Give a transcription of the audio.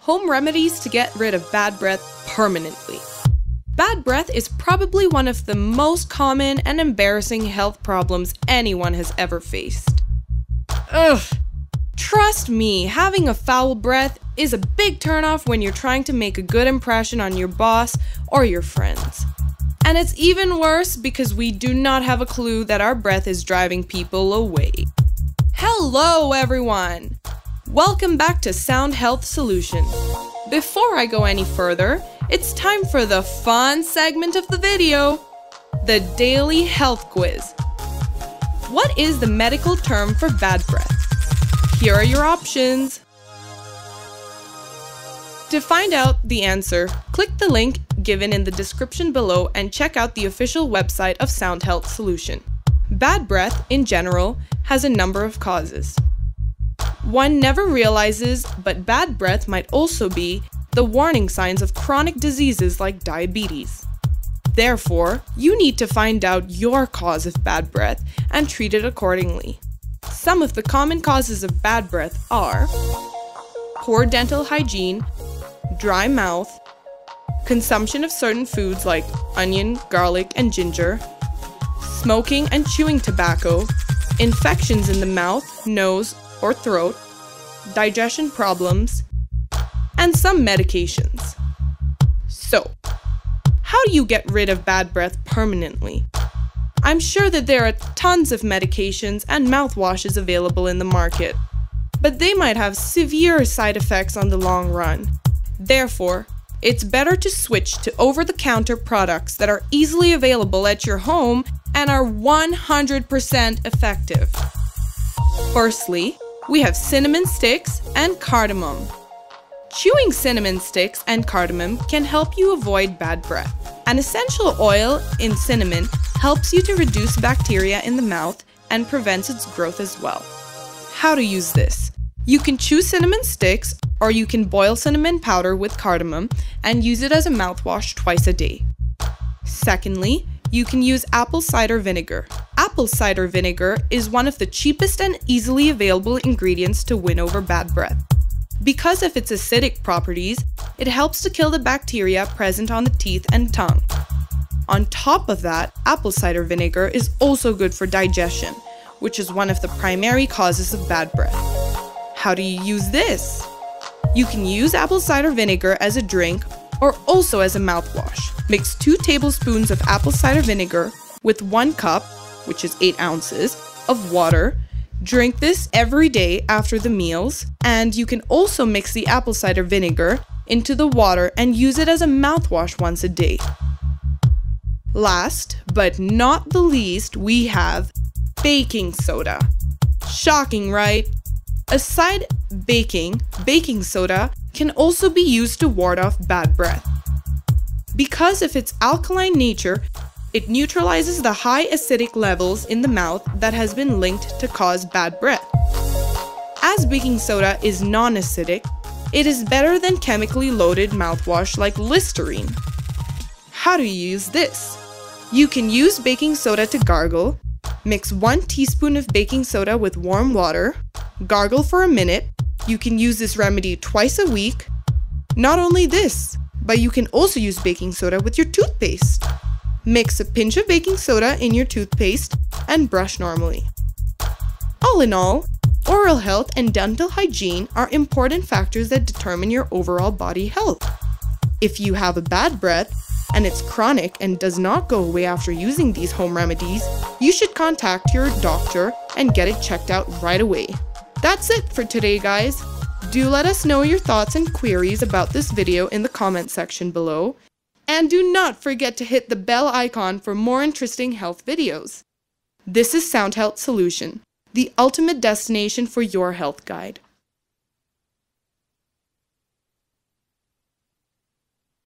home remedies to get rid of bad breath permanently. Bad breath is probably one of the most common and embarrassing health problems anyone has ever faced. Ugh. Trust me, having a foul breath is a big turnoff when you're trying to make a good impression on your boss or your friends. And it's even worse because we do not have a clue that our breath is driving people away. Hello everyone! Welcome back to Sound Health Solution. Before I go any further, it's time for the fun segment of the video, the Daily Health Quiz. What is the medical term for bad breath? Here are your options. To find out the answer, click the link given in the description below and check out the official website of Sound Health Solution. Bad breath, in general, has a number of causes. One never realizes, but bad breath might also be the warning signs of chronic diseases like diabetes. Therefore, you need to find out your cause of bad breath and treat it accordingly. Some of the common causes of bad breath are poor dental hygiene, dry mouth, consumption of certain foods like onion, garlic, and ginger, smoking and chewing tobacco, infections in the mouth, nose, or throat, digestion problems, and some medications. So, how do you get rid of bad breath permanently? I'm sure that there are tons of medications and mouthwashes available in the market, but they might have severe side effects on the long run. Therefore, it's better to switch to over-the-counter products that are easily available at your home and are 100% effective. Firstly, we have cinnamon sticks and cardamom. Chewing cinnamon sticks and cardamom can help you avoid bad breath. An essential oil in cinnamon helps you to reduce bacteria in the mouth and prevents its growth as well. How to use this? You can chew cinnamon sticks, or you can boil cinnamon powder with cardamom and use it as a mouthwash twice a day. Secondly, you can use apple cider vinegar. Apple cider vinegar is one of the cheapest and easily available ingredients to win over bad breath. Because of its acidic properties, it helps to kill the bacteria present on the teeth and tongue. On top of that, apple cider vinegar is also good for digestion, which is one of the primary causes of bad breath. How do you use this? You can use apple cider vinegar as a drink or also as a mouthwash. Mix 2 tablespoons of apple cider vinegar with 1 cup, which is 8 ounces, of water. Drink this every day after the meals, and you can also mix the apple cider vinegar into the water and use it as a mouthwash once a day. Last but not the least, we have baking soda. Shocking, right? Aside baking soda can also be used to ward off bad breath. Because of its alkaline nature, it neutralizes the high acidic levels in the mouth that has been linked to cause bad breath. As baking soda is non-acidic, it is better than chemically loaded mouthwash like Listerine. How do you use this? You can use baking soda to gargle. Mix 1 teaspoon of baking soda with warm water. Gargle for a minute. You can use this remedy twice a week. Not only this, but you can also use baking soda with your toothpaste. Mix a pinch of baking soda in your toothpaste and brush normally. All in all, oral health and dental hygiene are important factors that determine your overall body health. If you have a bad breath and it's chronic and does not go away after using these home remedies, you should contact your doctor and get it checked out right away. That's it for today, guys. Do let us know your thoughts and queries about this video in the comment section below. And do not forget to hit the bell icon for more interesting health videos. This is Sound Health Solution, the ultimate destination for your health guide.